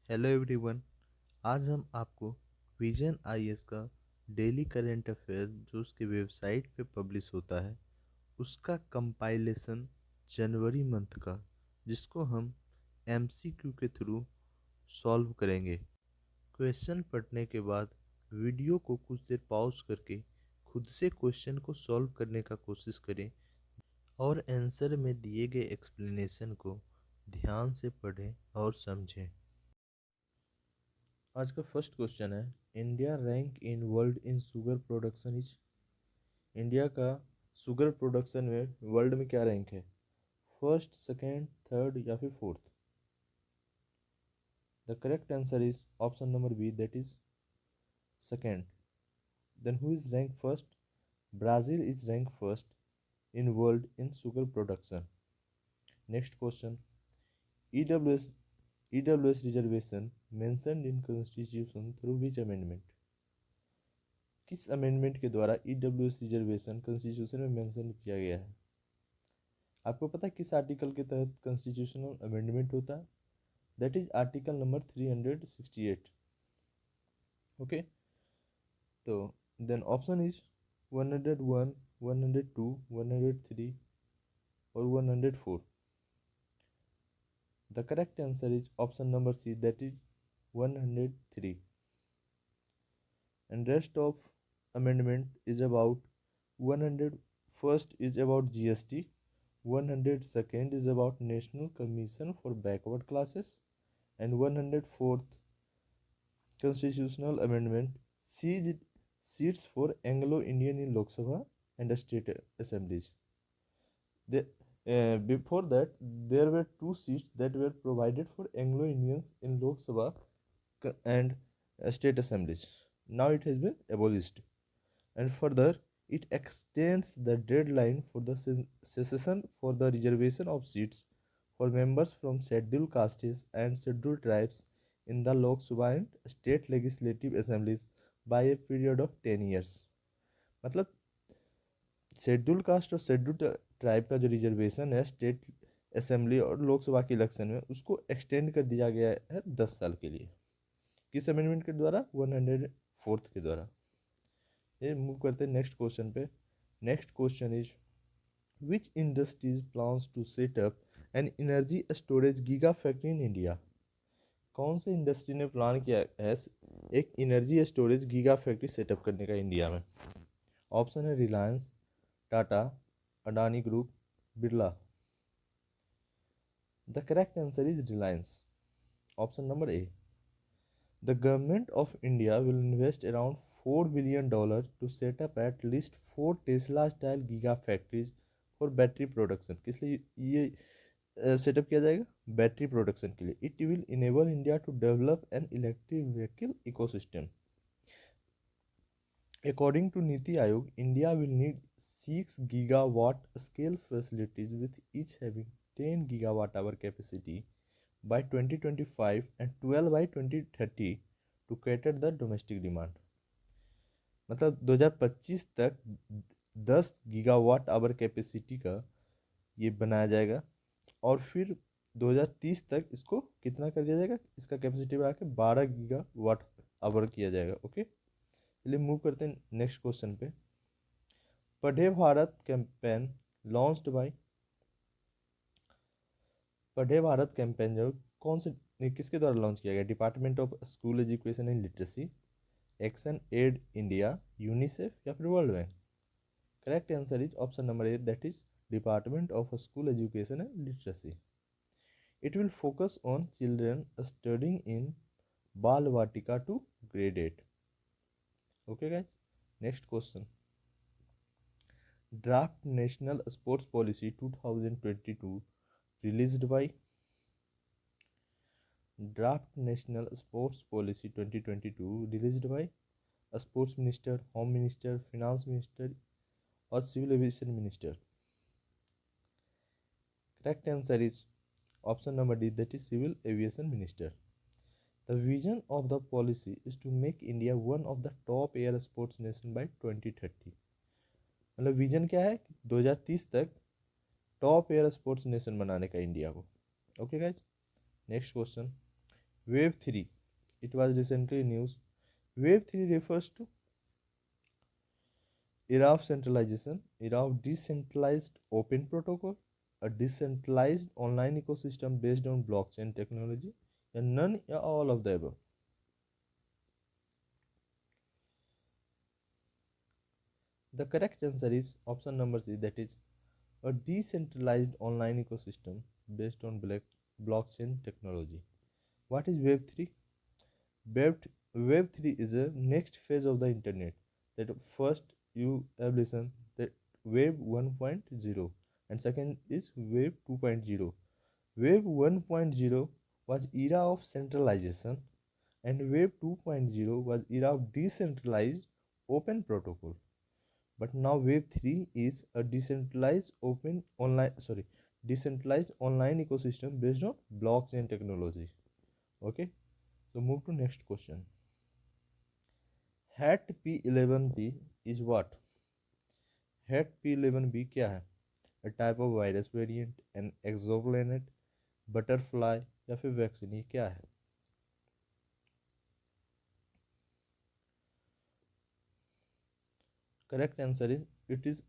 Hello everyone. आज हम आपको विजन आईएएस का डेली करंट अफेयर जो उसके वेबसाइट पे पब्लिश होता है उसका कंपाइलेशन जनवरी मंथ का, जिसको हम एमसीक्यू के थ्रू सॉल्व करेंगे। क्वेश्चन पढ़ने के बाद वीडियो को कुछ देर पॉज करके खुद से क्वेश्चन को सॉल्व करने का कोशिश करें और आंसर में दिए गए एक्सप्लेनेशन को ध्यान से पढ़ें और समझें। आज का फर्स्ट क्वेश्चन है, India rank in world in sugar production is. India का शुगर प्रोडक्शन में वर्ल्ड में क्या रैंक है? फर्स्ट, सेकेंड, थर्ड या फिर fourth? The correct answer is option number B, that is second. Then who is rank first? Brazil is rank first in world in sugar production. Next question, EWS EWS reservation mentioned in constitution through which amendment? किस amendment के द्वारा EWS reservation constitution में mention किया गया है? आपको पता है किस आर्टिकल के तहत कॉन्स्टिट्यूशनल अमेंडमेंट होता है? That is article number 368। Okay, तो देन ऑप्शन इज 101, 102, 103 और 104। The correct answer is option number C, that is 103। and rest of amendment is about 101st is about GST, 102nd is about National Commission for Backward Classes, and 104th constitutional amendment seized seats for Anglo-Indian in Lok Sabha and state assemblies. Before that, there were two seats that were provided for Anglo-Indians in Lok Sabha and state assemblies. Now it has been abolished. And further, it extends the deadline for the secession for the reservation of seats for members from scheduled castes and scheduled tribes in the Lok Sabha and state legislative assemblies by a period of 10 years. मतलब schedule caste और schedule tribe का जो reservation है state assembly और लोकसभा के election में, उसको extend कर दिया गया है 10 साल के लिए। किस अमेंडमेंट के द्वारा? 104th के द्वारा। ये मूव करते हैं नेक्स्ट क्वेश्चन पे। Next question is, which industries plans to set up an energy storage giga factory in India? कौन से इंडस्ट्री ने प्लान किया है एक energy storage giga factory setup करने का इंडिया में? ऑप्शन है Reliance, Tata, Adani group, Birla. The correct answer is Reliance, option number A. The government of India will invest around $4 billion to set up at least 4 Tesla-style gigafactories for battery production. किस लिए ये setup किया जाएगा? Battery production के लिए। It will enable India to develop an electric vehicle ecosystem. According to Niti Aayog, India will need 6 gigawatt scale facilities with each having 10 gigawatt hour capacity by 2025 and 12 by 2030 to cater the domestic demand. मतलब 2025 तक 10 gigawatt our capacity का ये बनाया जाएगा और फिर 2030 तक इसको कितना कर दिया जाएगा? इसका कैपेसिटी बढ़ा के 12 गीगावाट आवर किया जाएगा। ओके, चलिए मूव करते हैं नेक्स्ट क्वेश्चन पे। पढ़े भारत कैंपेन लॉन्च्ड बाय, पढ़े भारत कैंपेन जो कौन से किसके द्वारा लॉन्च किया गया? Department of school education and literacy, action aid India, UNICEF या फिर world bank? Correct answer is option number A, that is department of school education and literacy. It will focus on children studying in Bal Vatika to grade 8। Okay guys, next question, draft national sports policy 2022 released by. Draft national sports policy 2022 released by sports minister, home minister, finance minister और civil aviation minister? Correct answer is option number D, that is civil aviation minister. The vision of the policy is to make India one of the top air sports nation by 2030। मतलब vision क्या है? 2030 तक top air sports nation बनाने का India को। Okay guys, next question, Wave 3, it was recently news. Wave 3 refers to era of centralization, era of decentralized open protocol, a decentralized online ecosystem based on blockchain technology, and none or all of the above. The correct answer is option number C, that is a decentralized online ecosystem based on blockchain technology. What is Web 3? Web 3 is a next phase of the internet. That first you have listened that Web 1.0 and second is Web 2.0. Web 1.0 was era of centralization and Web 2.0 was era of decentralized open protocol. But now Web 3 is a decentralized online ecosystem based on blockchain technology. Okay, so move to next question. HAT P11B is what? HAT P11B क्या है? A type of virus variant, an exoplanet, butterfly या फिर vaccine, ये क्या है? Correct answer is it is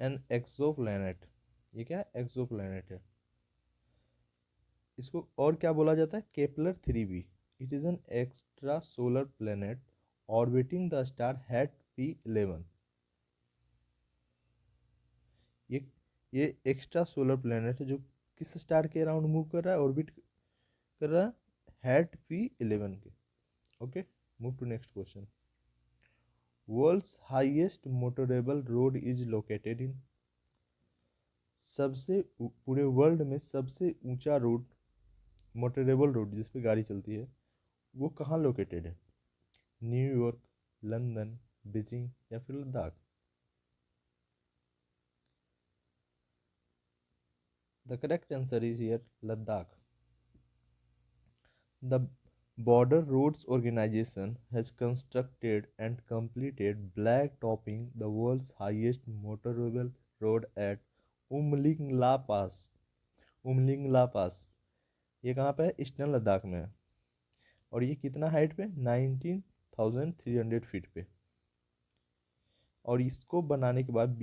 N exoplanet. ये क्या है? एक्सोप्लैनेट है. इसको और क्या बोला जाता है? Kepler 3b. It is an extra solar planet orbiting the star hat P11. ये ये एक्स्ट्रा सोलर प्लैनेट है जो किस स्टार के अराउंड मूव कर रहा है, ऑर्बिट कर रहा है? हैट P11 के. Okay, move to next question. World's highest motorable road is located in. सबसे पूरे वर्ल्ड में सबसे ऊंचा रोड, मोटरेबल रोड जिस पे गाड़ी चलती है, वो कहाँ लोकेटेड है? न्यूयॉर्क, लंदन, बीजिंग या फिर Ladakh? The correct answer is here Ladakh. The Border Roads Organization has constructed and completed blacktopping the world's highest motorable road at Umlingla pass. Umlingla pass ये कहाँ पे है? ईस्टर्न लद्दाख में है. और ये कितना हाइट पे? 19,300 फीट पे. और इसको बनाने के बाद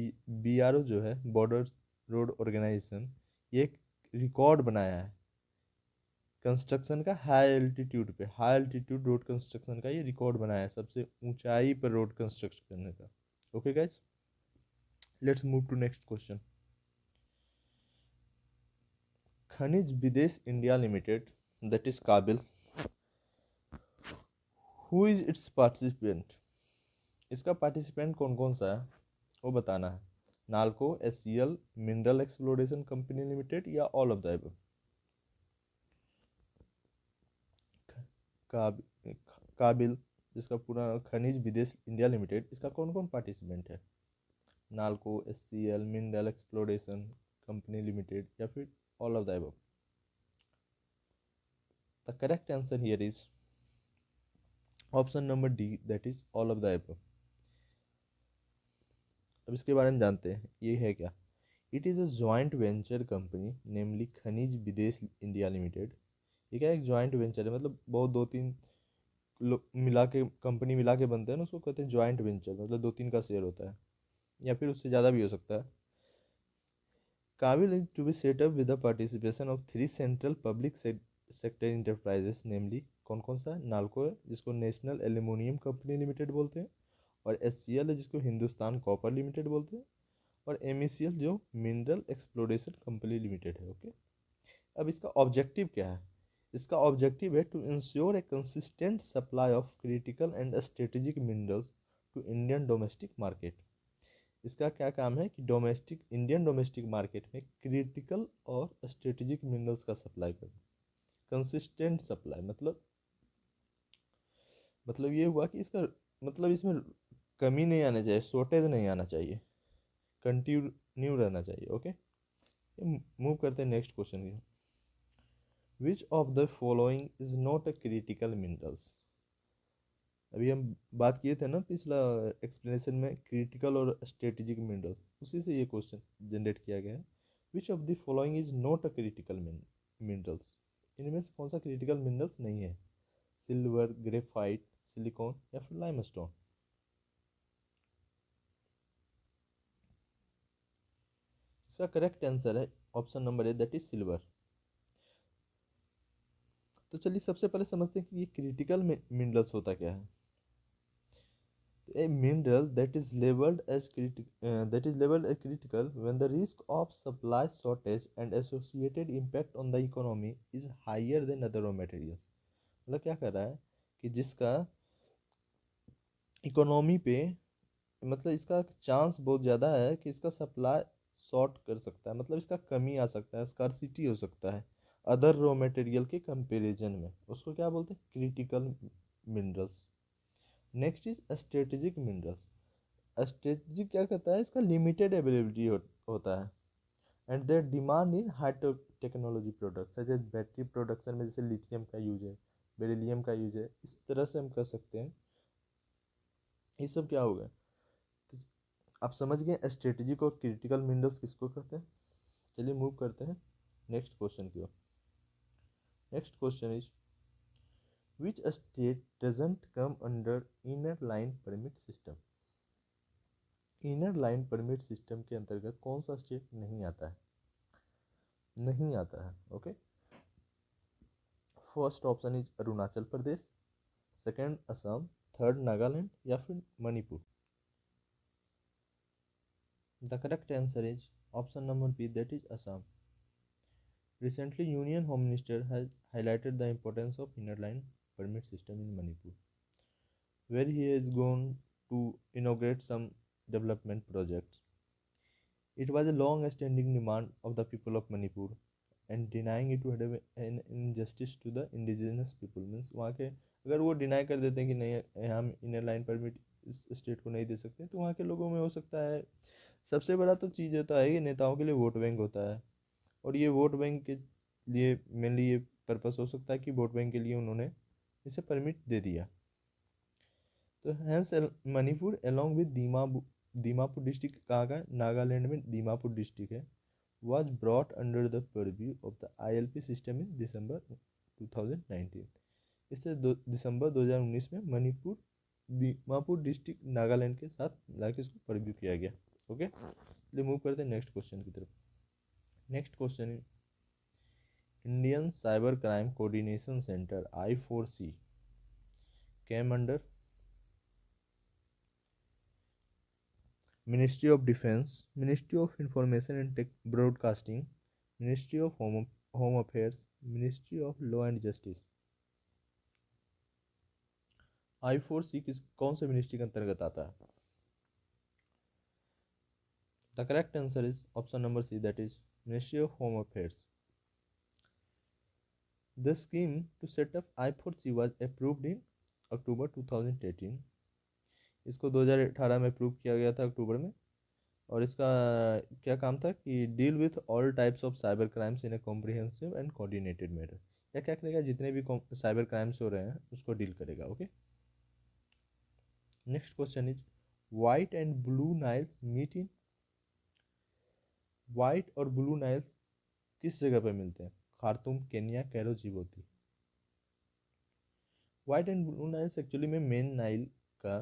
BRO जो है, बॉर्डर रोड ऑर्गेनाइजेशन, ये एक रिकॉर्ड बनाया है कंस्ट्रक्शन का. हाई एल्टीट्यूड रोड कंस्ट्रक्शन का ये रिकॉर्ड बनाया है, सबसे ऊंचाई पर रोड कंस्ट्रक्शन करने का. Okay guys, let's move to next question. Khanij Videsh India limited, that is Kabil, who is its participant. इसका पार्टिसिपेंट कौन कौन सा है वो बताना है. NALCO, SCL, mineral exploration company limited या all of the above? Kabil, जिसका पूरा खनिज विदेश इंडिया लिमिटेड, इसका कौन कौन पार्टिसिपेंट है? NALCO, SCL, mineral exploration company limited या फिर all of the above? The correct answer here is option number D, that is all of the above. अब इसके बारे में जानते हैं, ये है क्या? It is a joint venture company namely Khanij Videsh India limited. ये क्या है? एक जॉइंट वेंचर है, मतलब बहुत दो तीन मिला के कंपनी मिला के बनते हैं ना, उसको कहते हैं जॉइंट वेंचर. मतलब दो तीन का शेयर होता है या फिर उससे ज़्यादा भी हो सकता है. KABIL is to be set up with the participation of 3 central public sector enterprises, namely कौन कौन सा? नाल्को है, जिसको नेशनल एल्यूमिनियम कंपनी लिमिटेड बोलते हैं, और SCL है, जिसको हिंदुस्तान कॉपर लिमिटेड बोलते हैं, और MECL जो मिनरल एक्सप्लोरेशन कंपनी लिमिटेड है. ओके, अब इसका ऑब्जेक्टिव क्या है? इसका ऑब्जेक्टिव है to ensure a consistent supply of critical and strategic minerals to Indian domestic market. इसका क्या काम है कि इंडियन डोमेस्टिक मार्केट में क्रिटिकल और स्ट्रेटेजिक मिनरल्स का सप्लाई करना. कंसिस्टेंट सप्लाई मतलब ये हुआ कि इसका मतलब इसमें कमी नहीं आना चाहिए, शॉर्टेज नहीं आना चाहिए, कंटिन्यू रहना चाहिए. ओके, मूव करते हैं नेक्स्ट क्वेश्चन की. विच of the following is not a critical minerals. अभी हम बात किए थे ना पिछला एक्सप्लेनेशन में, क्रिटिकल और स्ट्रेटेजिक मिनरल्स, उसी से ये क्वेश्चन जनरेट किया गया है. विच of the following is not a critical minerals. इनमें से कौन सा क्रिटिकल मिनरल्स नहीं है? सिल्वर, ग्रेफाइट, सिलिकॉन या फिर लाइमस्टोन? इसका करेक्ट आंसर है option number A, that is silver. तो चलिए सबसे पहले समझते हैं कि ये क्रिटिकल मिनरल्स होता क्या है। A mineral that is labeled as critical when the risk of supply shortage and associated impact on the economy is higher than other raw materials। मतलब क्या कर रहा है कि जिसका इकोनॉमी पे, मतलब इसका चांस बहुत ज़्यादा है कि इसका सप्लाई शॉर्ट कर सकता है, मतलब इसका कमी आ सकता है, स्कार्सिटी हो सकता है अदर रॉ मटेरियल के कंपैरिजन में, उसको क्या बोलते हैं? Critical minerals. Next is strategic minerals. Strategic क्या करता है? इसका लिमिटेड अवेलेबिलिटी होता है and their demand in high technology products such as battery production में, जैसे लिथियम का यूज है, बेरिलियम का यूज है, इस तरह से हम कर सकते हैं। ये सब क्या होगा? तो आप समझ गए स्ट्रेटेजिक और क्रिटिकल मिनरल्स किसको कहते हैं। चलिए मूव करते हैं नेक्स्ट क्वेश्चन की ओर। Next question is which state doesn't come under inner line permit system? Inner line permit system के अंतर्गत कौन सा स्टेट नहीं आता है? नहीं आता है, okay. First option is Arunachal Pradesh, second Assam, third Nagaland या फिर Manipur? The correct answer is option number B, that is Assam. Recently, Union Home Minister has highlighted the importance of inner line permit system in Manipur, where he has gone to inaugurate some development projects. It was a long-standing demand of the people of Manipur, and denying it would have an injustice to the indigenous people। Means वहाँ के अगर वो deny कर देते हैं कि नहीं हम इनर लाइन परमिट इस स्टेट को नहीं दे सकते, तो वहाँ के लोगों में हो सकता है, सबसे बड़ा तो चीज़ होता है कि नेताओं के लिए वोट बैंक होता है, और ये वोट बैंक के लिए मेनली ये पर्पस हो सकता है कि वोट बैंक के लिए उन्होंने इसे परमिट दे दिया। तो hence Manipur along with Dimapur district कहाँ का है? नागालैंड में दीमापुर डिस्ट्रिक्ट है। Was brought under the purview of the ILP system in December 2019। इससे दिसंबर 2019 में मणिपुर दीमापुर डिस्ट्रिक्ट नागालैंड के साथ मिला के इसको परव्यू किया गया। ओके, चलिए मूव करते हैं नेक्स्ट क्वेश्चन की तरफ। Next question Indian cyber crime coordination centre I4C came under Ministry of Defense, Ministry of Information and Tech Broadcasting, Ministry of Home Affairs, Ministry of Law and Justice। I4C किस कौन से ministry के अंतर्गत आता है? The correct answer is option number C, that is ministry of home affairs. The scheme to set up I4C was approved in October 2018। इसको 2018 में approve किया गया था अक्टूबर में, और इसका क्या काम था कि deal with all types of cyber crimes in A comprehensive and coordinated manner. या क्या करेगा? जितने भी साइबर क्राइम्स हो रहे हैं उसको डील करेगा। Okay, next question is white and blue Niles meet in. White और ब्लू नाइल्स किस जगह पर मिलते हैं? Khartoum, Kenya, Cairo, Djibouti? White and blue Niles actually में मेन नाइल का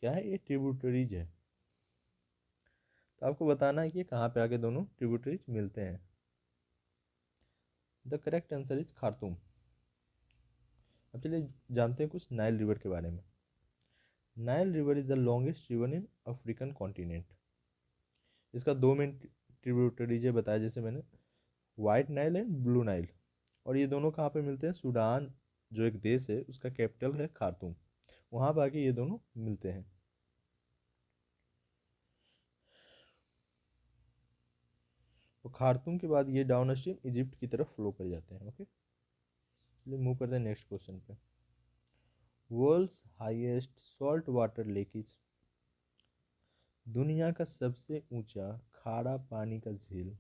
क्या है? ये ट्रिब्यूटरीज है। तो आपको बताना है कि कहाँ पे आके दोनों ट्रिब्यूटरीज मिलते हैं। The correct answer is Khartoum. अब चलिए जानते हैं कुछ नाइल रिवर के बारे में। Nile river is the longest river in African continent. इसका दो मेन ट्रिब्यूटरीज है बताया, जैसे मैंने, white Nile and blue Nile. और ये दोनों कहाँ पे मिलते हैं? सूडान जो एक देश है उसका कैपिटल है खार्तूम, वहाँ पर आके ये दोनों मिलते हैं। तो खार्तूम के बाद ये डाउन स्ट्रीम इजिप्ट की तरफ फ्लो कर जाते हैं। ओके, चलिए मूव करते हैं नेक्स्ट क्वेश्चन पे। World's highest salt water lake is. दुनिया का सबसे ऊंचा खारा पानी का झील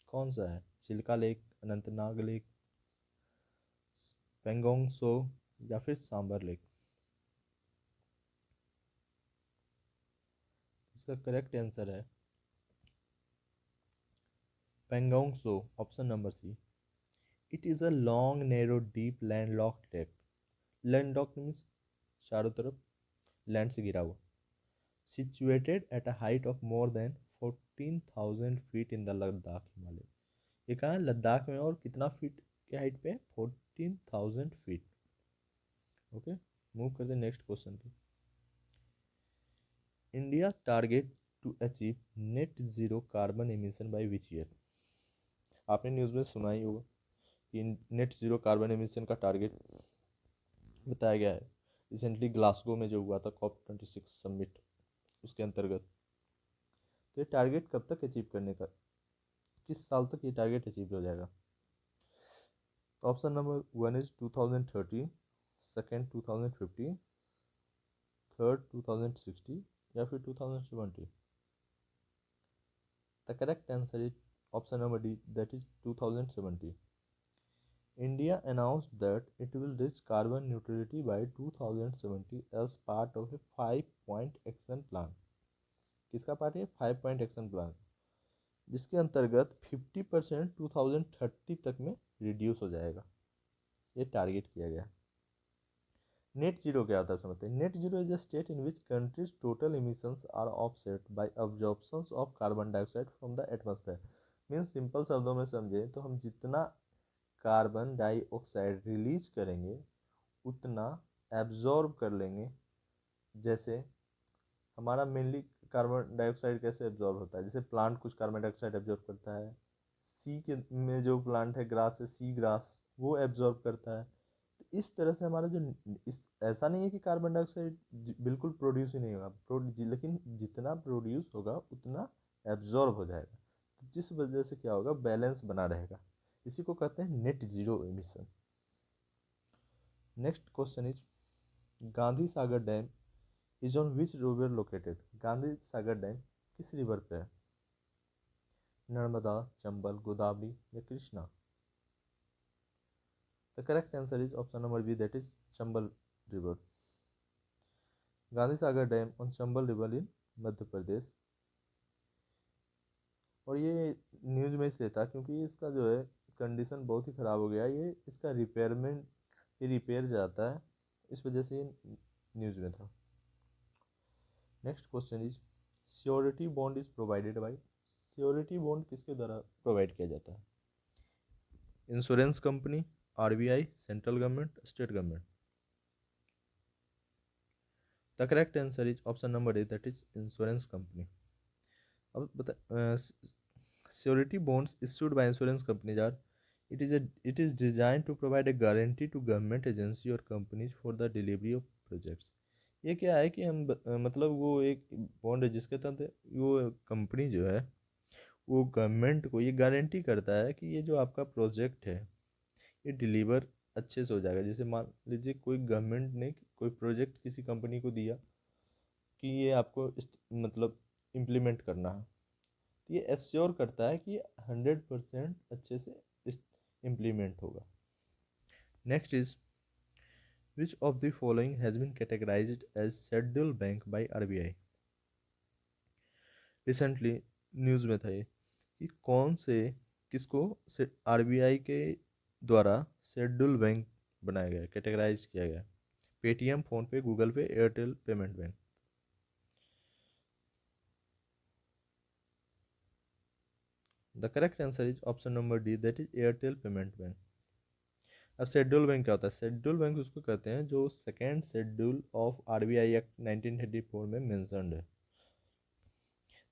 कौन सा है? चिल्का लेक, अनंतनाग लेक, पेंगोंग सो या फिर सांबर लेक? इसका करेक्ट आंसर है Pangong Tso, option number C. It is a long narrow deep landlocked lake. Landlocked means चारों तरफ लैंड से घिरा हुआ। Situated at a height of more than 14,000 feet in the Ladakh Himalaya. ये कहाँ है? लद्दाख में। और कितना फीट के हाइट पे? 14,000 फीट। ओके, मूव करते हैं नेक्स्ट क्वेश्चन पे। India target to achieve net zero carbon emission by which year. आपने न्यूज़ में सुना ही होगा कि नेट जीरो कार्बन एमिशन का टारगेट बताया गया है। रिसेंटली ग्लासगो में जो हुआ था COP26 समिट, उसके अंतर्गत। तो ये टारगेट कब तक अचीव करने का, किस साल तक ये टारगेट अचीव हो जाएगा? तो option number 1 is 2030, second 2050, third 2060 या फिर 2070। The correct answer is option number D, that is 2070। India announced that it will reach carbon neutrality by 2070 as part of a 5-point action plan। किसका part है? 5-point action plan, जिसके अंतर्गत 50% 2030 तक में reduce हो जाएगा, ये टारगेट किया गया। नेट जीरो क्या होता है समझते हैं। Net zero is a state in which countries total emissions are offset by absorptions of carbon dioxide from the atmosphere. Means simple शब्दों में समझे तो हम जितना कार्बन डाइऑक्साइड रिलीज करेंगे उतना एब्जॉर्ब कर लेंगे। जैसे हमारा मेनली कार्बन डाइऑक्साइड कैसे एब्जॉर्ब होता है? जैसे प्लांट कुछ कार्बन डाइऑक्साइड एब्जॉर्ब करता है, सी के में जो प्लांट है ग्रास है, सी ग्रास, वो एब्जॉर्ब करता है। तो इस तरह से हमारा जो इस ऐसा नहीं है कि कार्बन डाइऑक्साइड बिल्कुल प्रोड्यूस ही नहीं होगा, लेकिन जितना प्रोड्यूस होगा उतना एब्जॉर्ब हो जाएगा। तो जिस वजह से क्या होगा, बैलेंस बना रहेगा। इसी को कहते हैं net zero emission. Next question is Gandhi Sagar dam is on which river located. Gandhi Sagar dam किस रिवर पे है? नर्मदा, चंबल, गोदावरी या Krishna. The correct answer is option number B, that is Chambal river. Gandhi Sagar dam on Chambal river in Madhya Pradesh. और ये न्यूज में इसलिए था क्योंकि इसका जो है कंडीशन बहुत ही ख़राब हो गया है। ये इसका रिपेयरमेंट, ये रिपेयर जाता है, इस वजह से ये न्यूज़ में था। Next question is surety bond is provided by. Surety bond किसके द्वारा प्रोवाइड किया जाता है? Insurance company, RBI, central government, state government. The correct answer is option number A, that is insurance company. अब बता, surety bonds issued by insurance companies are it is designed to provide a guarantee to government agency or companies for the delivery of projects। ये क्या है कि हम मतलब वो एक बॉन्ड है जिसके तहत वो कंपनी जो है वो गवर्नमेंट को ये गारंटी करता है कि ये जो आपका प्रोजेक्ट है ये डिलीवर अच्छे से हो जाएगा। जैसे मान लीजिए कोई गवर्नमेंट ने कोई प्रोजेक्ट किसी कंपनी को दिया कि ये आपको मतलब इम्प्लीमेंट करना है, तो ये एश्योर करता है कि 100% अच्छे से इम्प्लीमेंट होगा। Next is which of the following has been categorised as schedule bank by RBI। Recently news में था ये कि कौन से किसको RBI के द्वारा शेड्यूल बैंक बनाया गया, कैटेगराइज किया गया। Paytm, PhonePe, Google Pay, Airtel payment bank. The correct answer is option number D, that is Airtel payment bank. अब शेड्यूल बैंक क्या होता है? शेड्यूल बैंक उसको कहते हैं जो second schedule of RBI act 1934 में मेंशन्ड है।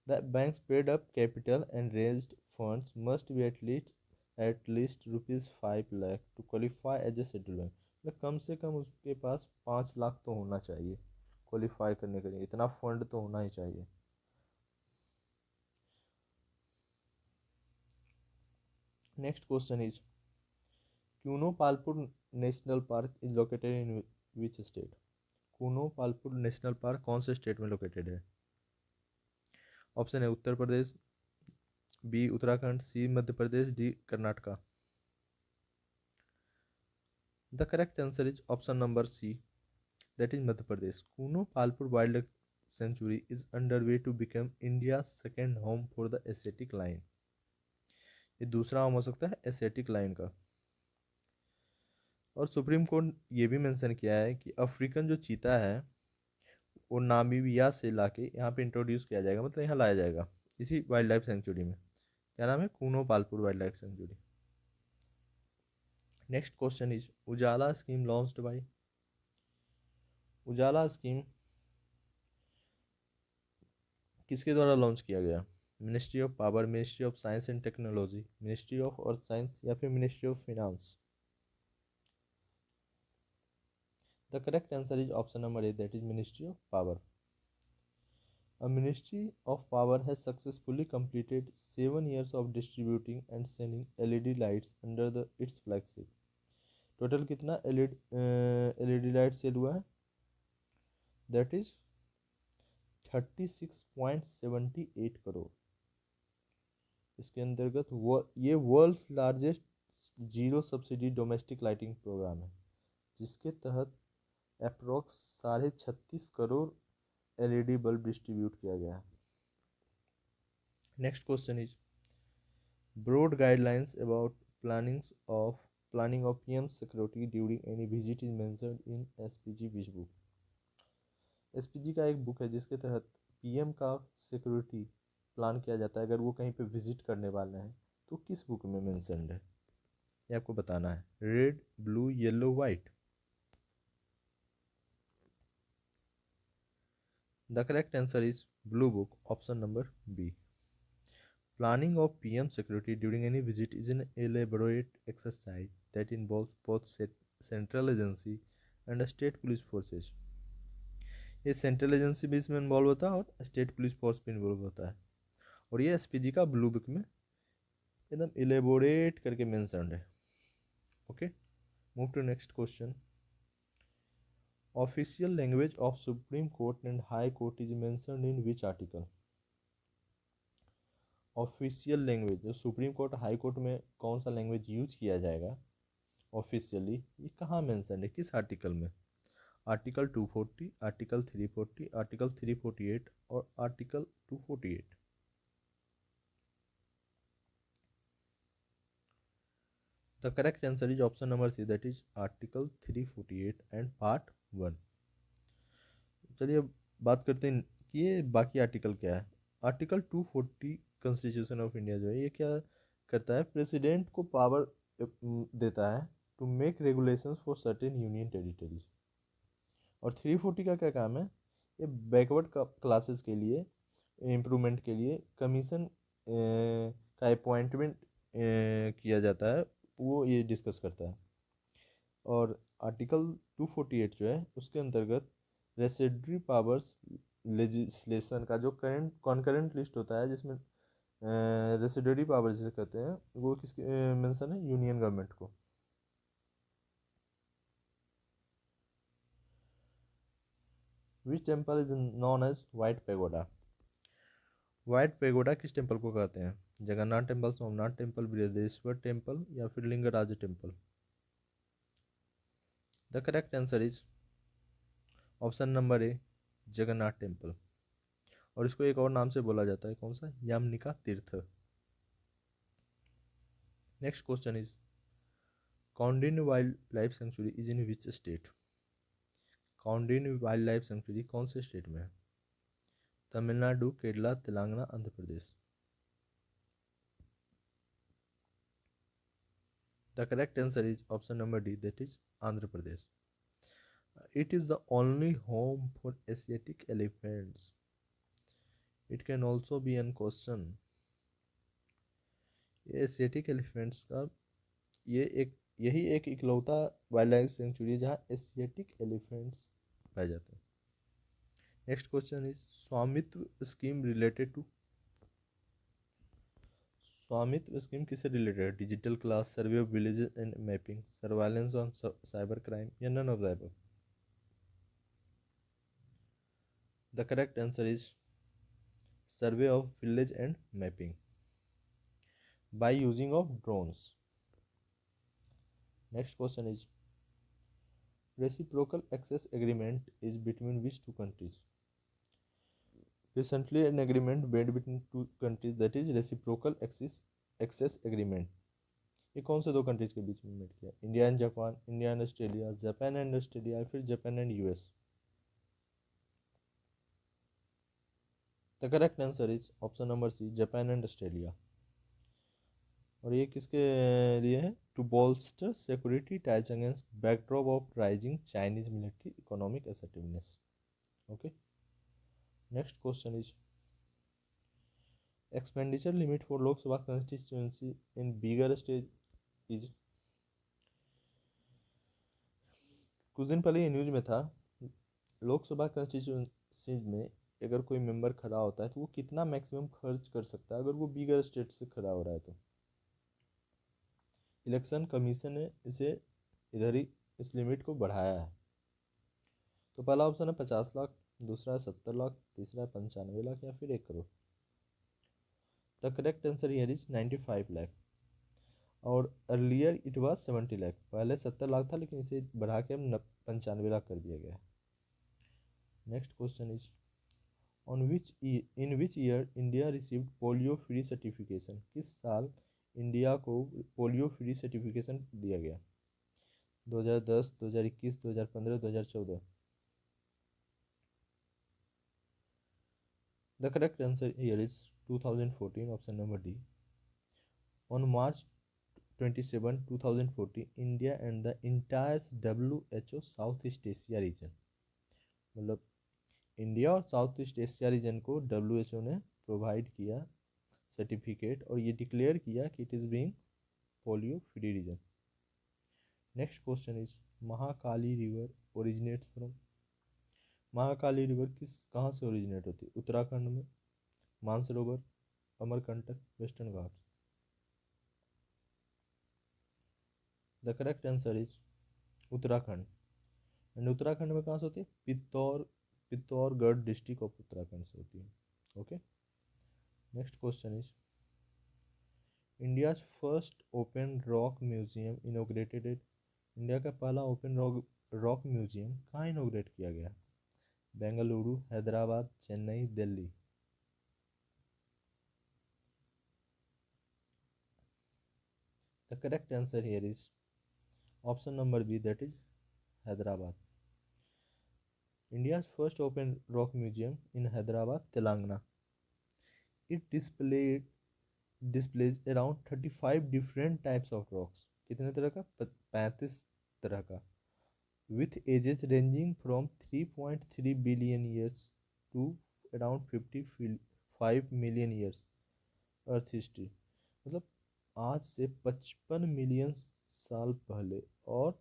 The banks paid up capital and raised funds must be at least ₹5 lakh to qualify as a schedule bank. मतलब कम से कम उसके पास 5 लाख तो होना चाहिए क्वालिफाई करने के लिए, इतना फंड तो होना ही चाहिए। Next question is Kuno Palpur national park is located in which state. Kuno Palpur national park कौन से स्टेट में लोकेटेड है? ऑप्शन है Uttar Pradesh, B Uttarakhand, C Madhya Pradesh, D Karnataka. The correct answer is option number C, that is Madhya Pradesh. Kuno Palpur wild life sanctuary is under way to become India second home for the Asiatic lion. ये दूसरा home हो सकता है Asiatic lion का। और supreme court ये भी mention किया है कि अफ्रीकन जो चीता है वो नामीबिया से लाके यहाँ पे इंट्रोड्यूस किया जाएगा, मतलब यहाँ लाया जाएगा इसी वाइल्ड लाइफ सेंचुरी में। क्या नाम है? Kuno Palpur wild life century. Next question is Ujala scheme launched bye. Ujala scheme किसके द्वारा लॉन्च किया गया? Ministry of power, ministry of science and technology, ministry of earth science या फिर ministry of finance? The correct answer is option number A, that is ministry of power. A Ministry of Power has successfully completed 7 years of distributing and selling LED lights under its flagship. Total कितना LED light sale हुआ है? That is 36.78 crore. इसके अंतर्गत ये world's largest zero subsidy domestic lighting programme है, जिसके तहत approx 36.5 crore LED bulb distribute किया गया है। Next question is broad guidelines about planning of PM security during any visit is mentioned in SPG which book? SPG का एक book है जिसके तहत PM का सिक्योरिटी प्लान किया जाता है अगर वो कहीं पे विजिट करने वाले हैं, तो किस बुक में मेंशन्ड है ये आपको बताना है। Red, blue, yellow, white? The correct answer is Blue Book, option number B. Planning of PM security during any visit is an elaborate exercise that involves both central agency and state police forces. ये central agency भी इसमें involve होता है और state police force भी involve होता है, और ये SPG का ब्लू बुक में एकदम इलेबोरेट करके मेंशन्ड है। Okay, move to next question. Official language of supreme court and high court is mentioned in which article? Official language जो सुप्रीम कोर्ट हाई कोर्ट में कौन सा लैंग्वेज यूज किया जाएगा ऑफिशियली, ये कहाँ मेंशन्ड है, किस आर्टिकल में? आर्टिकल 240, आर्टिकल 340, आर्टिकल 348 और article 248? The correct answer is option number C, that is article 348 and part 1। चलिए अब बात करते हैं कि ये बाकी आर्टिकल क्या है। आर्टिकल 240 कॉन्स्टिट्यूशन ऑफ इंडिया जो है ये क्या करता है? प्रेसिडेंट को पावर देता है to make regulations for certain union territories. और 340 का क्या काम है? ये बैकवर्ड क्लासेस के लिए इम्प्रूवमेंट के लिए कमीशन का अपॉइंटमेंट किया जाता है, वो ये डिस्कस करता है। और आर्टिकल 248 जो है उसके अंतर्गत रेसिडरी पावर्स लेजिस्लेशन का जो करंट कॉन्करेंट लिस्ट होता है जिसमें रेसिडरी पावर्स जिसे कहते हैं वो किसके मेंशन है? यूनियन गवर्नमेंट को। Which temple is known as white pagoda? White pagoda किस टेम्पल को कहते हैं? Jagannath temple, Somnath temple, Brihadeshwar temple या फिर Lingaraj temple? The correct answer is option number A, Jagannath temple. और इसको एक और नाम से बोला जाता है, कौन सा? Yamanika Tirtha. Next question is Kaundinya wild life sanctuary is in which state? Kaundinya wild life sanctuary कौन से स्टेट में है? Tamil Nadu, Kerala, Telangana, Andhra Pradesh? The correct answer is option number D, that is Andhra Pradesh. It is the only home for Asiatic elephants. It can also be an question. ये Asiatic elephants का यही एक इकलौता wild life century है जहाँ एशियाटिक एलिफेंट्स पाए जाते हैं। Next question is Swamitva scheme related to? Swamitva scheme किससे रिलेटेड है? Digital class, survey of villages and mapping, surveillance on cyber crime या none of the above? The correct answer is survey of village and mapping by using of drones. Next question is reciprocal access agreement is between which two countries? Recently an agreement made between two countries, that is reciprocal access agreement. ये कौन से दो countries के बीच में met किया? India and Japan, India and Australia, Japan and Australia, फिर Japan and US? The correct answer is option number C, Japan and Australia. और ये किसके लिए है? To bolster security ties against backdrop of rising Chinese military economic assertiveness. Okay, next question is expenditure limit for Lok Sabha constituency in bigger state is। कुछ दिन पहले ये news में था, लोकसभा कंस्टिट्यूंसी में अगर कोई मेंबर खड़ा होता है तो वो कितना मैक्सिमम खर्च कर सकता है अगर वो बिगर स्टेट से खड़ा हो रहा है तो। इलेक्शन कमीशन ने इसे इधर ही इस लिमिट को बढ़ाया है। तो पहला ऑप्शन है 50 लाख, दूसरा है 70 लाख, तीसरा है 95 लाख या फिर 1 crore. The correct answer here is 95 lakh. और अर्लियर इट वाज 70 लाख, पहले 70 लाख था लेकिन इसे बढ़ा के अब 95 लाख कर दिया गया है। Next question is in which year India received polio free certification? किस साल इंडिया को पोलियो फ्री सर्टिफिकेशन दिया गया? 2010, 2021, 2015, 2014? The correct answer here is 2014, option number D. On March 27, 2014 India and the entire WHO south east Asia region, मतलब India और south east Asia region को WHO ने provide किया सर्टिफिकेट और ये डिक्लेयर किया कि it is being polio free region. Next question is Mahakali river originates from. Mahakali river कहाँ से ओरिजिनेट होती है? उत्तराखंड में, Mansarovar, Amarkantak, western Ghats? The correct answer is Uttarakhand. And Uttarakhand में कहाँ से होती है? पित्तौरगढ़ डिस्ट्रिक्ट ऑफ उत्तराखंड से होती है। Okay, next question is India's first open rock museum inaugurated. India का पहला ओपन रॉक म्यूजियम कहाँ इनोग्रेट किया गया? Bengaluru, Hyderabad, Chennai, Delhi? The correct answer here is option number B, that is Hyderabad. India's first open rock museum in Hyderabad, Telangana. It displays around 35 different types of rocks. कितने तरह का? 35 तरह का, with ages ranging from 3.3 billion years to around 55 million years earth history, मतलब आज से 55 million साल पहले और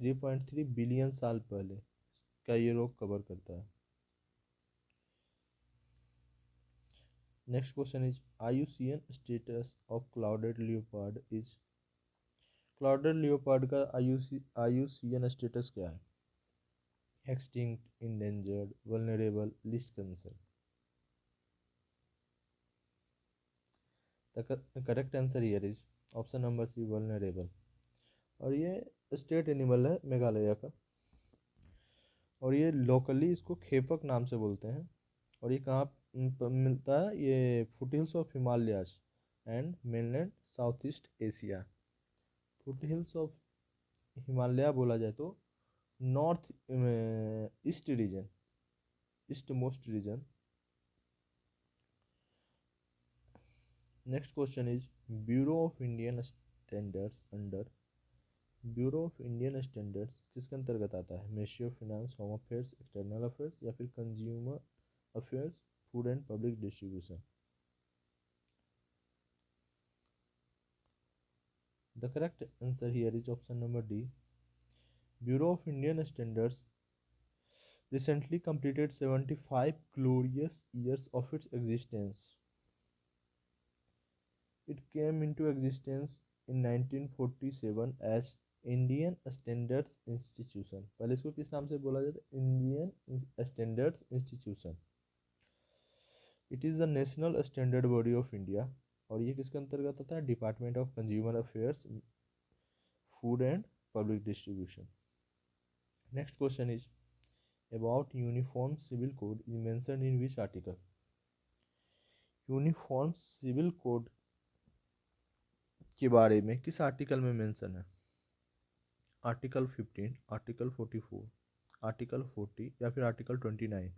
3.3 बिलियन साल पहले का ये रोग कवर करता है। Next question is IUCN status of clouded leopard is. Clouded leopard का IUCN स्टेटस क्या है? Extinct, endangered, vulnerable, least concern? The correct answer here is option number C, vulnerable. और ये स्टेट एनिमल है मेघालय का, और ये लोकली इसको खेपक नाम से बोलते हैं। और ये कहाँ मिलता है? ये foothills of Himalayas and mainland south east Asia. Foothills of Himalaya बोला जाए तो north east region, east most region. Next question is bureau of Indian standards under. Bureau of Indian standards किसके अंतर्गत आता है? Ministry of finance, home affairs, external affairs या फिर consumer affairs, food and public distribution? The correct answer here is option number D. Bureau of Indian standards recently completed 75 glorious years of its existence. It came into existence in 1947 as Indian standards institution. पहले इसको किस नाम से बोला जाता है? Indian standards institution. It is the national standard body of India, और ये किसके अंतर्गत आता है? Department of consumer affairs, food and public distribution. Next question is about uniform civil code is mentioned in which article? Uniform civil code के बारे में किस आर्टिकल में मेंशन है? आर्टिकल 15, आर्टिकल 44, आर्टिकल 40 या फिर article 29?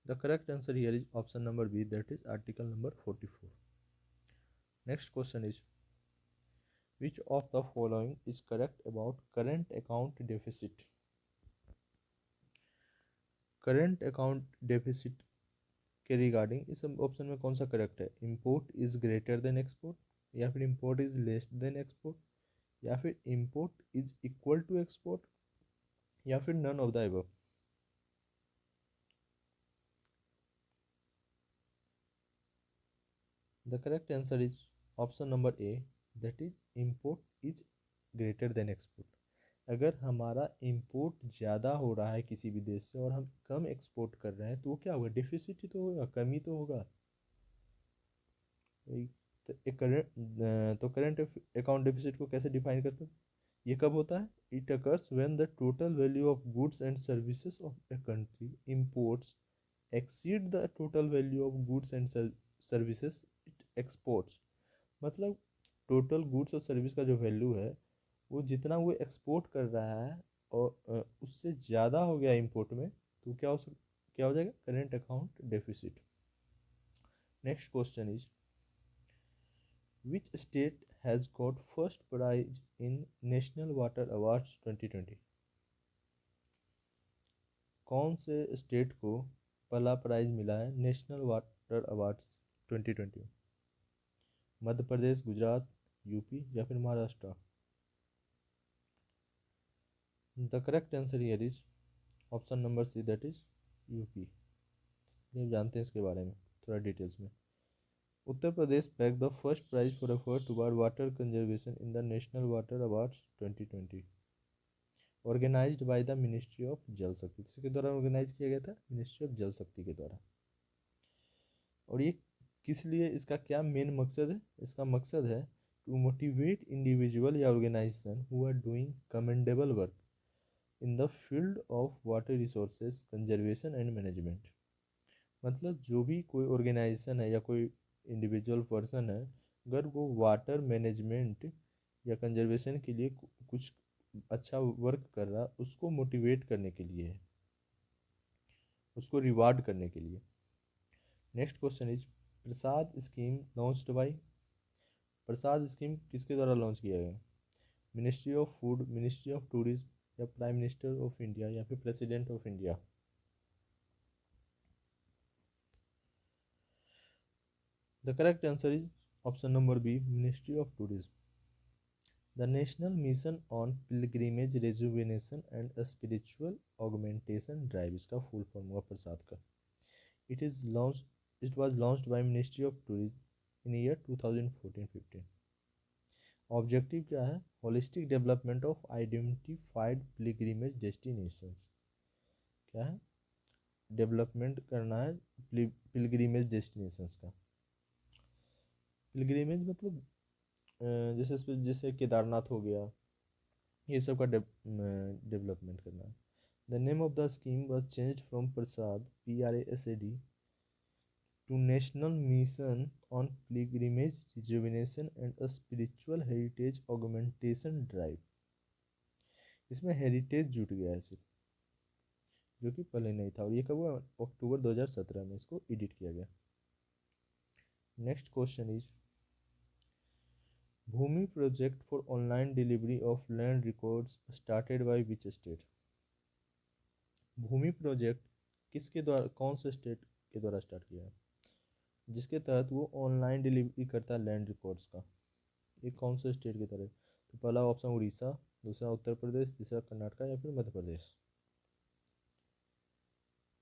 The correct answer here is option number B, that is article number 44. Next question is, which of the following is correct about current account deficit? Current account deficit के regarding इस option में कौन सा correct है? Import is greater than export, या फिर import is less than export, या फिर import is equal to export, या फिर none of the above? The correct answer is option number A, that is import is greater than export. अगर हमारा import ज़्यादा हो रहा है किसी भी देश से और हम कम एक्सपोर्ट कर रहे हैं तो वो क्या होगा? डिफिसिट ही तो होगा, कमी तो होगा। तो करंट अकाउंट डेफिसिट को कैसे डिफाइन करते हैं? ये कब होता है? It occurs when the total value of goods and services of a country imports exceed the total value of goods and services it exports. मतलब टोटल गुड्स और सर्विस का जो वैल्यू है वो जितना वो एक्सपोर्ट कर रहा है और उससे ज़्यादा हो गया इंपोर्ट में, तो क्या हो जाएगा? Current account deficit. Next question is, which state has got first prize in national water awards 2020? कौन से स्टेट को पहला प्राइज मिला है national water awards 2020? Madhya Pradesh, Gujarat, UP या फिर Maharashtra? The correct answer here is option number C, that is UP. ये जानते हैं इसके बारे में थोड़ा डिटेल्स में। Uttar Pradesh bag the first prize for effort toward water conservation in the national water awards 2020 organised by the ministry of Jal Shakti. किसके द्वारा ऑर्गेनाइज किया गया था? मिनिस्ट्री ऑफ जल शक्ति के द्वारा। और ये किस लिए, इसका क्या मेन मकसद है? इसका मकसद है टू मोटिवेट इंडिविजुअल या organisation who are doing commendable work in the field of water resources conservation and management. मतलब जो भी कोई ऑर्गेनाइजेशन है या कोई इंडिविजुअल पर्सन है, अगर वो वाटर मैनेजमेंट या कंजर्वेशन के लिए कुछ अच्छा वर्क कर रहा, उसको मोटिवेट करने के लिए है, उसको रिवार्ड करने के लिए। Next question is, Prasad scheme launched by. Prasad scheme किसके द्वारा लॉन्च किया गया? Ministry of food, ministry of tourism, या प्राइम मिनिस्टर ऑफ इंडिया, या फिर president of India? The correct answer is option number B, ministry of tourism. The national mission on pilgrimage rejuvenation and spiritual augmentation drive, इसका full form हुआ प्रसाद का। It was launched by ministry of tourism in year 2014-15। Objective क्या है? Holistic development of identified pilgrimage destinations. क्या है? Development करना है pilgrimage destinations का। पिलग्रिमेज मतलब जैसे केदारनाथ हो गया, ये सब का डेवलपमेंट करना है। The name of the scheme was changed from Prasad PRASAD to national mission on pilgrimage rejuvenation and spiritual heritage augmentation drive. इसमें हेरिटेज जुट गया है सिर्फ, जो कि पहले नहीं था। और ये कब हुआ? अक्टूबर 2017 में इसको एडिट किया गया। Next question is, Bhoomi project for online delivery of land records started by which state? Bhoomi project किसके द्वारा, कौन से स्टेट के द्वारा स्टार्ट किया है जिसके तहत वो ऑनलाइन डिलीवरी करता है लैंड रिकॉर्ड्स का? ये कौन से स्टेट की तरह? तो पहला ऑप्शन उड़ीसा, दूसरा उत्तर प्रदेश, तीसरा कर्नाटक या फिर Madhya Pradesh?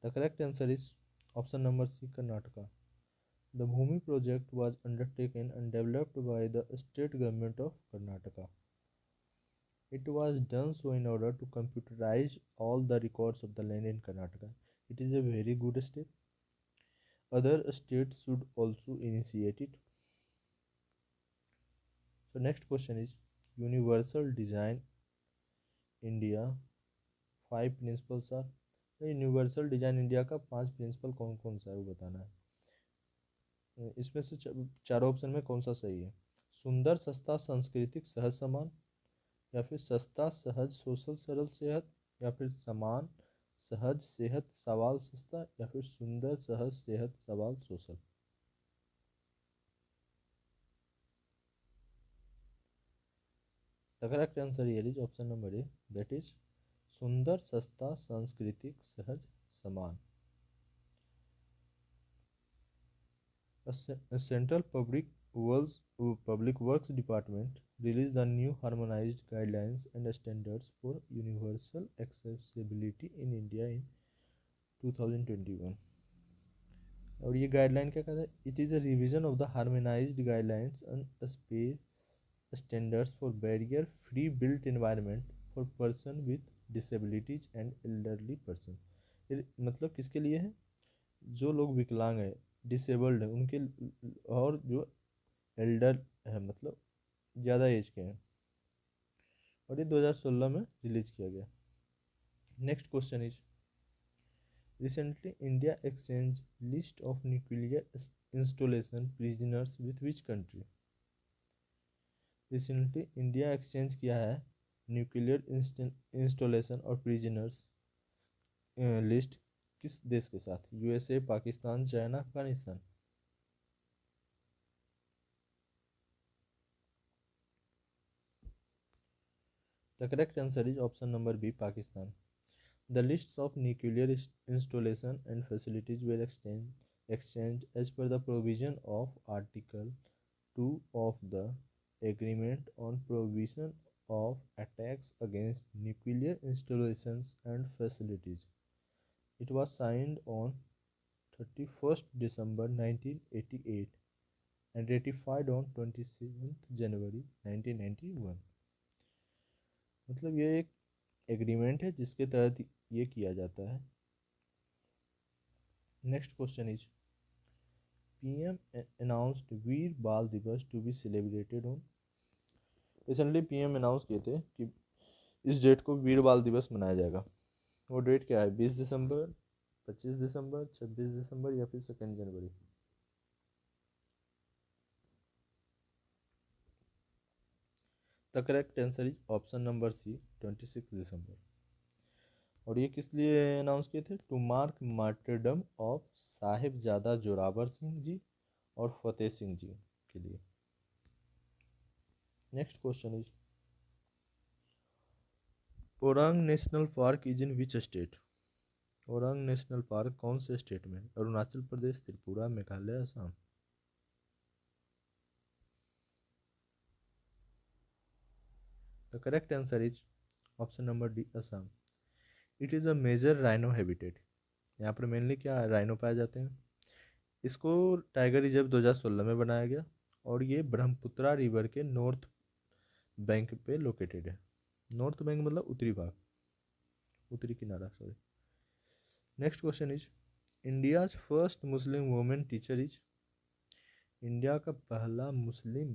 The correct answer is option number C, Karnataka. The Bhumi project was undertaken and developed by the state government of Karnataka. It was done so in order to computerize all the records of the land in Karnataka. It is a very good step. Other states should also initiate it. So next question is, Universal Design India. 5 principles are: universal design India का 5 principal कौन कौन सा है वो बताना है। इसमें से चारों ऑप्शन में कौन सा सही है? सुंदर सस्ता सांस्कृतिक सहज समान, या फिर सस्ता सहज सोशल सरल सेहत, या फिर समान सहज सेहत सवाल सस्ता, या फिर सुंदर सहज सेहत सवाल social. The correct answer here is option number A, that is सुंदर सस्ता सांस्कृतिक सहज समान। A central public works department released the new harmonized guidelines and standards for universal accessibility in India in 2021. और ये गाइडलाइन क्या कहता है? It is a revision of the harmonised guidelines and space standards for barrier free built environment for person with disabilities and elderly person. मतलब किसके लिए है? जो लोग विकलांग है, डिसेबल्ड है उनके, और जो एल्डर है मतलब ज़्यादा एज के हैं। और ये 2016 में रिलीज किया गया। Next question is recently India exchange list of nuclear installation prisoners with which country? Recently India exchange किया है न्यूक्लियर इंस्टॉलेशन और प्रिजनर्स लिस्ट किस देश के साथ? USA, Pakistan, China, Afghanistan. The correct answer is option number B, Pakistan. The lists of nuclear installation and facilities were exchanged as per the provision of Article 2 of the Agreement on Prohibition of Attacks Against Nuclear Installations and Facilities. It was signed on 31st December 1988 and ratified on 27th January 1991. मतलब ये एक agreement है जिसके तहत ये किया जाता है। Next question is PM announced Veer Bal Diwas to be celebrated on. Recently PM announce किए थे कि इस डेट को वीर बाल दिवस मनाया जाएगा। वो डेट क्या है? 20 दिसंबर, 25 दिसंबर, 26 दिसंबर, या फिर 2 जनवरी। The correct answer is option number C, 26 December. और ये किस लिए अनाउंस किए थे? To mark martyrdom of Sahibzada Zorawar Singh ji और फतेह सिंह जी के लिए। Next question is Orang national park is in which state? Orang national park कौन से स्टेट में? Arunachal Pradesh, Tripura, Meghalaya, Assam. The correct answer is option number D, Assam. It is a major rhino habitat. यहाँ पर मेनली क्या राइनो पाए जाते हैं। इसको टाइगर रिजर्व 2016 में बनाया गया और ये ब्रह्मपुत्रा रिवर के नॉर्थ बैंक पे लोकेटेड है। नॉर्थ बैंक मतलब उत्तरी भाग, उत्तरी किनारा, sorry. Next question is India's first Muslim women teacher is. India का पहला मुस्लिम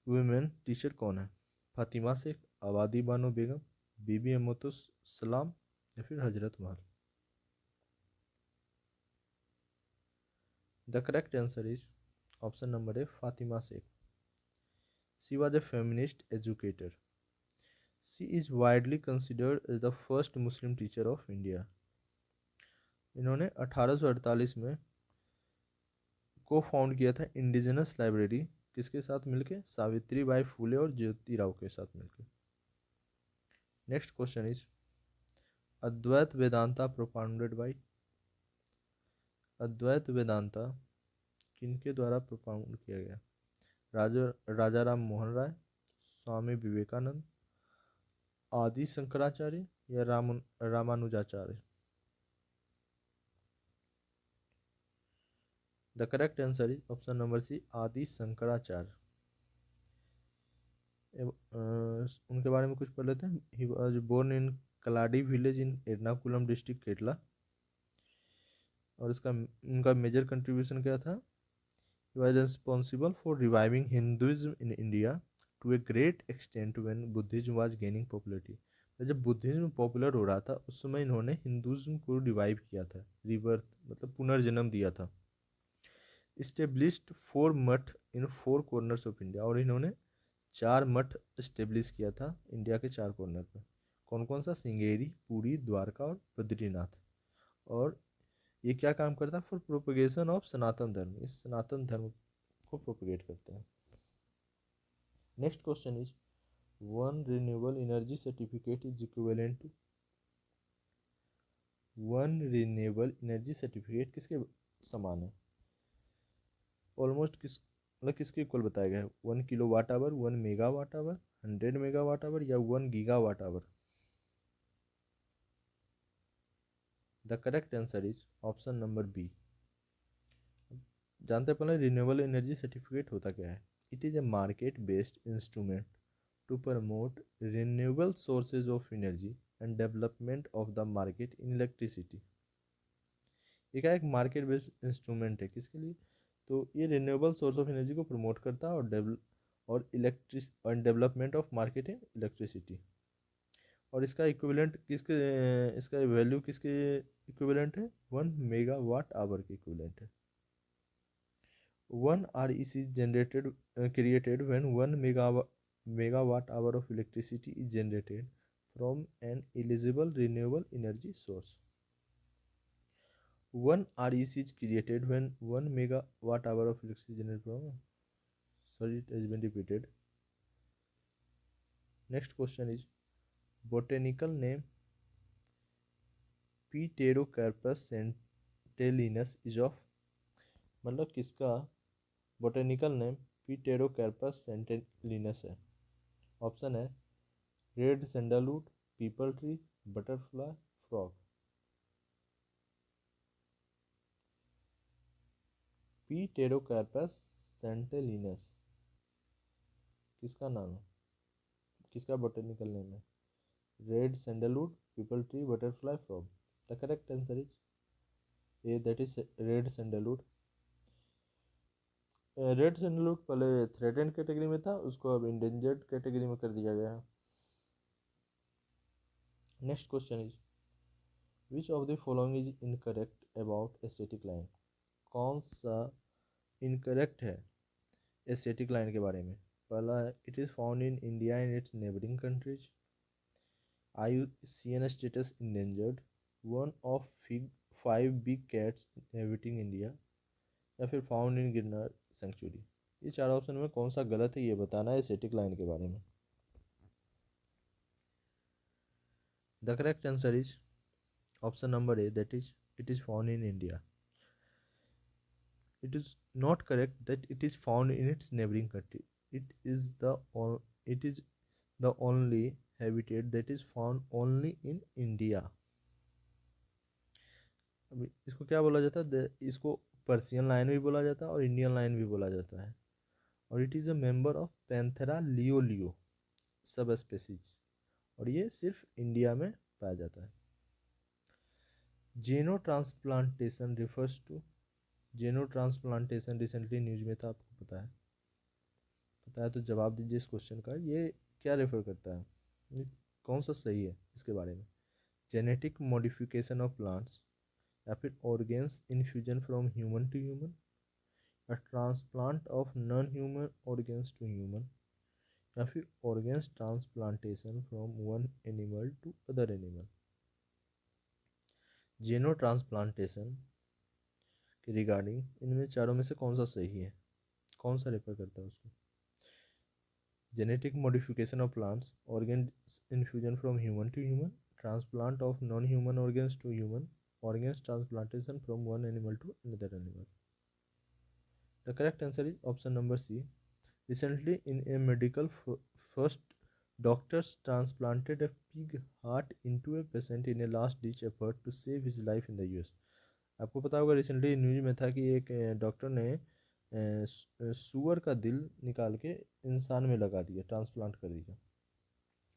वुमेन टीचर कौन है? फातिमा शेख, आबादी बानो बेगम, बीबी अमोतुस सलाम, या फिर Hazrat Mahal. The correct answer is option number A, Fatima Sheikh. She was a feminist educator. She is widely considered as the first Muslim teacher of India. इन्होंने 1848 में को फाउंड किया था इंडिजिनस लाइब्रेरी, किसके साथ मिलके? सावित्री बाई फुले और ज्योतिराव के साथ मिलके। Next question is Advaita Vedanta propounded by. Advaita Vedanta किनके द्वारा प्रोपाउंड किया गया? राजा राम मोहन राय, स्वामी विवेकानंद, आदि शंकराचार्य, या Ramanujacharya. The correct answer is option number C, Adi Shankaracharya. उनके बारे में कुछ पढ़ लेते हैं। He was born in Kalady village in Ernakulam district, Kerala. और इसका उनका मेजर कंट्रीब्यूशन क्या था? He was responsible for reviving Hinduism in India to a great extent when Buddhism was gaining popularity. जब बुद्धिज्म पॉपुलर हो रहा था उस समय इन्होंने हिंदुज्म को रिवाइव किया था, रिबर्थ मतलब पुनर्जन्म दिया था। इस्टेब्लिश्ड 4 मठ इन 4 कॉर्नर्स ऑफ इंडिया, और इन्होंने 4 मठ इस्टेब्लिश किया था इंडिया के 4 कॉर्नर पे। कौन कौन सा? सिंगेरी, पुरी, द्वारका और बद्रीनाथ। और ये क्या काम करता है? फॉर प्रोपगेशन ऑफ सनातन धर्म, इस सनातन धर्म को प्रोपगेट करते हैं। Next question is one renewable energy certificate is equivalent to, one renewable energy certificate किसके समान है? ऑलमोस्ट मतलब किसके इक्वल बताया गया है? 1 kilowatt hour, 1 megawatt hour, 100 megawatt hour या 1 gigawatt hour? The correct answer is option number B. जानते हैं पहले रिन्यूएबल एनर्जी सर्टिफिकेट होता क्या है? It is a market based instrument to promote renewable sources of energy and development of the market in electricity. ये क्या एक market based instrument है किसके लिए? तो ये रिन्यूएबल सोर्स ऑफ एनर्जी को प्रमोट करता है और development of market in electricity. और इसका इक्विवेलेंट किसके, इसका वैल्यू किसके इक्विवेलेंट है? 1 मेगावाट आवर के इक्विवेलेंट है। 1 REC is created when 1 megawatt hour of electricity is generated from an eligible renewable energy source. 1 REC is created when 1 megawatt hour of electricity generated from. Sorry, it has been repeated. Next question is botanical name Pterocarpus centellinus is of, मतलब किसका botanical name पीटेरोकैर्पस सेंटेलिनस है? Option है red sandalwood, peepal tree, butterfly, frog. Pterocarpus santalinus किसका नाम है, किसका botanical name है? Red sandalwood, peepal tree, butterfly, frog. The correct answer is A, that is red sandalwood. Red sandalwood पहले थ्रेटेंड कैटेगरी में था, उसको अब इंडेंजर्ड कैटेगरी में कर दिया गया है। Next question is which of the following is incorrect about aesthetic line? कौन सा इनकरेक्ट है एस्थेटिक लाइन के बारे में? पहला है it is found in India and it's neighbouring countries, IUCN status endangered, one of 5 big cats inhabiting India, या फिर फाउंड इन गिरनार सेंचुरी। ये 4 ऑप्शन में कौन सा गलत है ये बताना है एस्थेटिक लाइन के बारे में। The correct answer is option number A, that is it is found in India. It is not correct that it is found in its neighboring country. It is it is the only habitat that is found only in India. अभी इसको क्या बोला जाता है? इसको Persian line भी बोला जाता है और इंडियन लाइन भी बोला जाता है। और it is a member of Panthera leo सब स्पेसीज, और ये सिर्फ इंडिया में पाया जाता है। जेनो ट्रांसप्लांटेशन रिफर्स टू, जेनो ट्रांसप्लांटेशन रिसेंटली न्यूज में था, आपको पता है तो जवाब दीजिए इस क्वेश्चन का। ये क्या रेफर करता है, ये कौन सा सही है इसके बारे में? जेनेटिक मॉडिफिकेशन ऑफ प्लांट्स, या फिर organs infusion from human to human, या transplant of non human organs to human, या फिर organs transplantation from one animal to other animal. Xeno transplantation के रिगार्डिंग इनमें चारों में से कौन सा सही है, कौन सा रेफर करता है उसको? Genetic modification of plants, organ infusion from human to human, transplant of non human organs to human, organs transplantation from one animal to another animal. The correct answer is option number C. Recently in a medical first, doctors transplanted a pig heart into a patient in a last ditch effort to save his life in the US। आपको पता होगा recently news में था कि एक doctor ने सुअर का दिल निकाल के इंसान में लगा दिया, ट्रांसप्लांट कर दिया,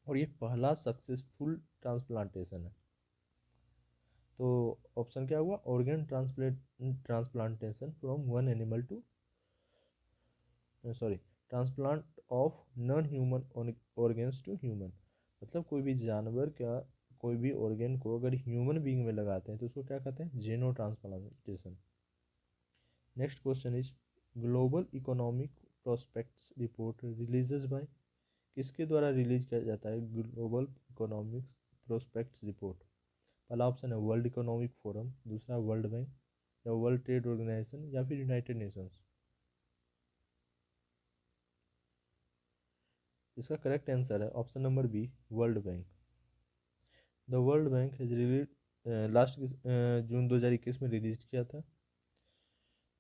और ये पहला सक्सेसफुल ट्रांसप्लांटेशन है। तो ऑप्शन क्या हुआ? Organ transplantation from one animal to, sorry, transplant of non human organs to human. मतलब कोई भी जानवर का कोई भी ऑर्गेन को अगर ह्यूमन बीइंग में लगाते हैं तो उसको क्या कहते हैं, xeno transplantation. Next question is Global Economic Prospects report releases by, किसके द्वारा रिलीज किया जाता है ग्लोबल इकोनॉमिक्स प्रोस्पेक्ट्स रिपोर्ट? पहला ऑप्शन है वर्ल्ड इकोनॉमिक फोरम, दूसरा वर्ल्ड बैंक या वर्ल्ड ट्रेड ऑर्गेनाइजेशन या फिर यूनाइटेड नेशंस। इसका करेक्ट आंसर है option number B, World Bank. The World Bank has release last June 2021 में रिलीज किया था,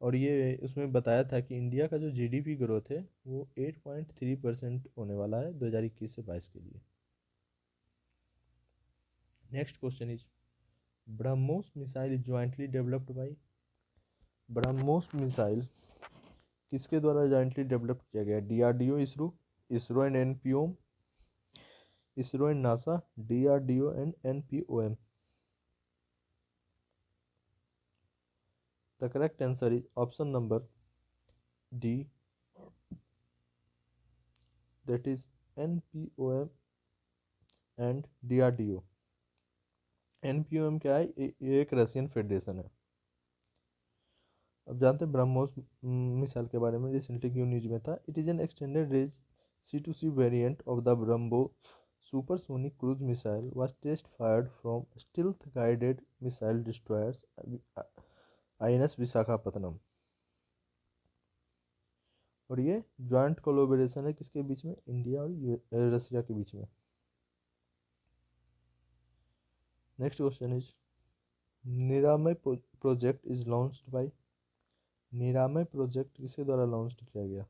और ये उसमें बताया था कि इंडिया का जो जीडीपी ग्रोथ है वो 8.3% होने वाला है 2021 से 22 के लिए। Next question is BrahMos missile is jointly developed by, BrahMos missile किसके द्वारा जॉइंटली डेवलप किया गया? DRDO, ISRO, ISRO and NPOM, ISRO and NASA, DRDO and NPOM. The correct answer is option number D, that is NPOM and DRDO. NPOM क्या है? ये एक Russian federation है। अब जानते हैं ब्रह्मोस मिसाइल के बारे में, रिसेंटली क्यों न्यूज में था। It is an extended range C2C variant of the Brahmo supersonic cruise missile was test fired from stealth guided missile destroyers INS Visakhapatnam. और ये ज्वाइंट कोलोबरेशन है किसके बीच में? इंडिया और रसिया के बीच में। नेक्स्ट क्वेश्चन इज निरामय प्रोजेक्ट इज लॉन्च्ड बाय, निरामय प्रोजेक्ट किसके द्वारा लॉन्च किया गया?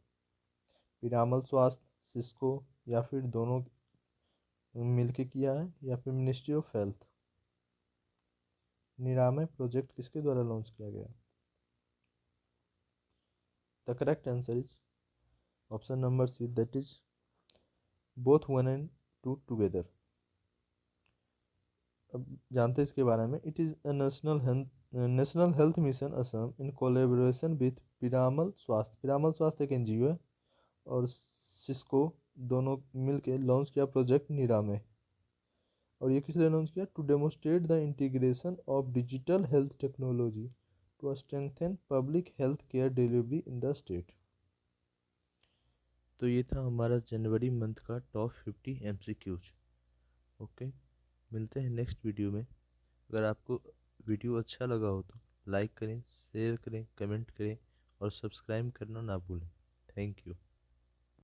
पिरामल स्वास्थ्य, सिस्को या फिर दोनों मिलके किया है या फिर ministry of health? Niramay project किसके द्वारा लॉन्च किया गया? The correct answer is option number C, that is both 1 and 2 together. अब जानते हैं इसके बारे में। It is a national health mission Assam in collaboration with Piramal Swasthya, Piramal स्वास्थ्य एक एनजीओ है, और सिस्को, दोनों मिलके लॉन्च किया प्रोजेक्ट निरामय। और ये किस लिए लॉन्च किया? To demonstrate the integration of digital health technology to strengthen public health care delivery in the state. तो ये था हमारा जनवरी मंथ का टॉप 50 MCQs। ओके, मिलते हैं नेक्स्ट वीडियो में। अगर आपको वीडियो अच्छा लगा हो तो लाइक करें, शेयर करें, कमेंट करें और सब्सक्राइब करना ना भूलें। Thank you.